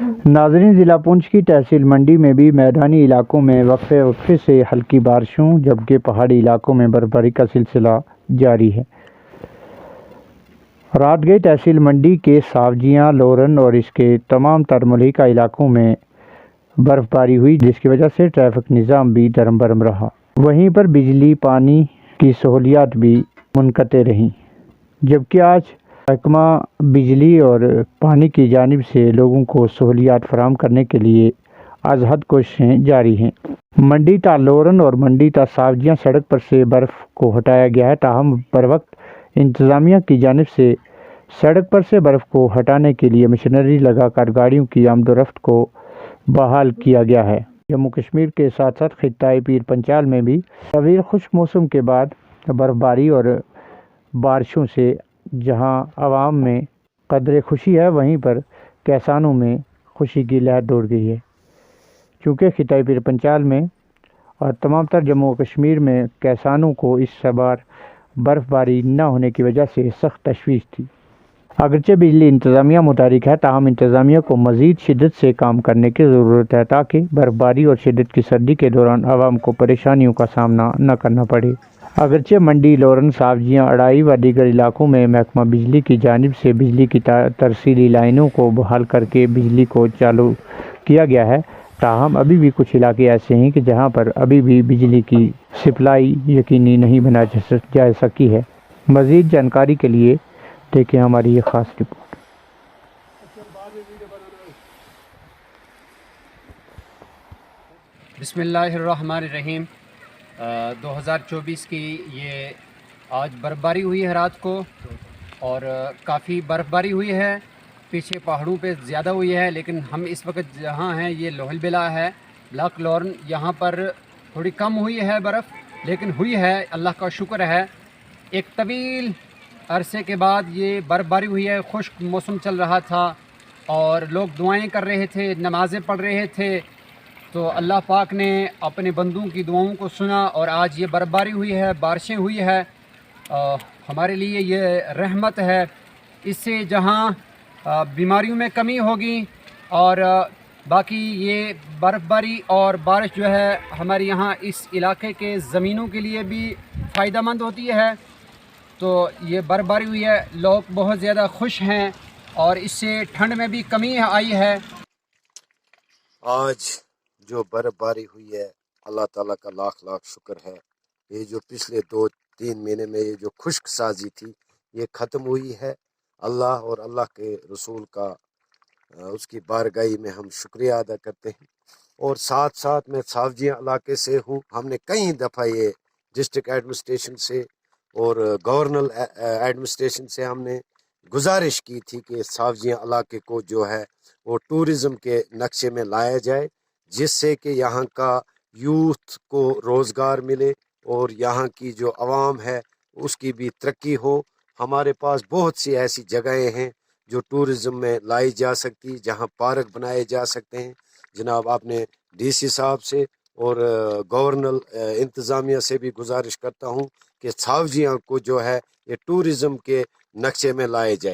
ناظرین، ضلع پونچھ کی تحصیل منڈی میں بھی میدانی علاقوں میں وقفے وقفے سے ہلکی بارشوں جبکہ پہاڑی علاقوں میں برفباری کا سلسلہ جاری ہے۔ رات گئے تحصیل منڈی کے ساوجیاں، لورن اور اس کے تمام تر ملحقہ علاقوں میں برفباری ہوئی، جس کی وجہ سے ٹریفک نظام بھی درم برم رہا۔ وہیں پر بجلی پانی کی سہولیات بھی منقطع رہیں، جبکہ آج محکمہ بجلی اور پانی کی جانب سے لوگوں کو سہولیات فراہم کرنے کے لیے از حد کوششیں جاری ہیں۔ منڈی تا لورن اور منڈی تا ساوجیاں سڑک پر سے برف کو ہٹایا گیا ہے، تاہم بروقت انتظامیہ کی جانب سے سڑک پر سے برف کو ہٹانے کے لیے مشینری لگا کر گاڑیوں کی آمد و رفت کو بحال کیا گیا ہے۔ جموں کشمیر کے ساتھ ساتھ خطۂ پیر پنچال میں بھی طویل خشک موسم کے بعد برفباری اور بارشوں سے جہاں عوام میں قدر خوشی ہے، وہیں پر کسانوں میں خوشی کی لہر دوڑ گئی ہے، چونکہ خطۂ پیر پنچال میں اور تمام تر جموں و کشمیر میں کسانوں کو اس بار برف باری نہ ہونے کی وجہ سے سخت تشویش تھی۔ اگرچہ بجلی انتظامیہ متحرک ہے، تاہم انتظامیہ کو مزید شدت سے کام کرنے کی ضرورت ہے تاکہ برف باری اور شدت کی سردی کے دوران عوام کو پریشانیوں کا سامنا نہ کرنا پڑے۔ اگرچہ منڈی، لورن، ساوجیاں، اڑائی و دیگر علاقوں میں محکمہ بجلی کی جانب سے بجلی کی ترسیلی لائنوں کو بحال کر کے بجلی کو چالو کیا گیا ہے، تاہم ابھی بھی کچھ علاقے ایسے ہیں کہ جہاں پر ابھی بھی بجلی کی سپلائی یقینی نہیں بنا جا سکی ہے۔ مزید جانکاری کے لیے دیکھیں ہماری یہ خاص رپورٹ۔ بسم اللہ الرحمن الرحیم۔ 2024 کی یہ آج برف باری ہوئی ہے رات کو، اور کافی برف باری ہوئی ہے، پیچھے پہاڑوں پہ زیادہ ہوئی ہے، لیکن ہم اس وقت جہاں ہیں یہ لوہل بلا ہے، بلاک لورن، یہاں پر تھوڑی کم ہوئی ہے برف، لیکن ہوئی ہے، اللہ کا شکر ہے۔ ایک طویل عرصے کے بعد یہ برف باری ہوئی ہے، خشک موسم چل رہا تھا اور لوگ دعائیں کر رہے تھے، نمازیں پڑھ رہے تھے، تو اللہ پاک نے اپنے بندوں کی دعاؤں کو سنا اور آج یہ برف باری ہوئی ہے، بارشیں ہوئی ہے۔ ہمارے لیے یہ رحمت ہے، اس سے جہاں بیماریوں میں کمی ہوگی، اور باقی یہ برف باری اور بارش جو ہے ہمارے یہاں اس علاقے کے زمینوں کے لیے بھی فائدہ مند ہوتی ہے، تو یہ برف باری ہوئی ہے، لوگ بہت زیادہ خوش ہیں اور اس سے ٹھنڈ میں بھی کمی آئی ہے۔ آج جو برف باری ہوئی ہے، اللہ تعالیٰ کا لاکھ لاکھ شکر ہے۔ یہ جو پچھلے 2-3 مہینے میں یہ جو خشک سازی تھی یہ ختم ہوئی ہے۔ اللہ اور اللہ کے رسول کا اس کی بارگاہی میں ہم شکریہ ادا کرتے ہیں، اور ساتھ ساتھ میں ساوجیاں علاقے سے ہوں۔ ہم نے کئی دفعہ یہ ڈسٹرکٹ ایڈمنسٹریشن سے اور گورنل ایڈمنسٹریشن سے ہم نے گزارش کی تھی کہ ساوجیاں علاقے کو جو ہے وہ ٹورزم کے نقشے میں لایا جائے، جس سے کہ یہاں کا یوتھ کو روزگار ملے اور یہاں کی جو عوام ہے اس کی بھی ترقی ہو۔ ہمارے پاس بہت سی ایسی جگہیں ہیں جو ٹورزم میں لائی جا سکتی، جہاں پارک بنائے جا سکتے ہیں۔ جناب آپ نے ڈی سی صاحب سے اور گورنل انتظامیہ سے بھی گزارش کرتا ہوں کہ ساوجیاں کو جو ہے یہ ٹورزم کے نقشے میں لائے جائے۔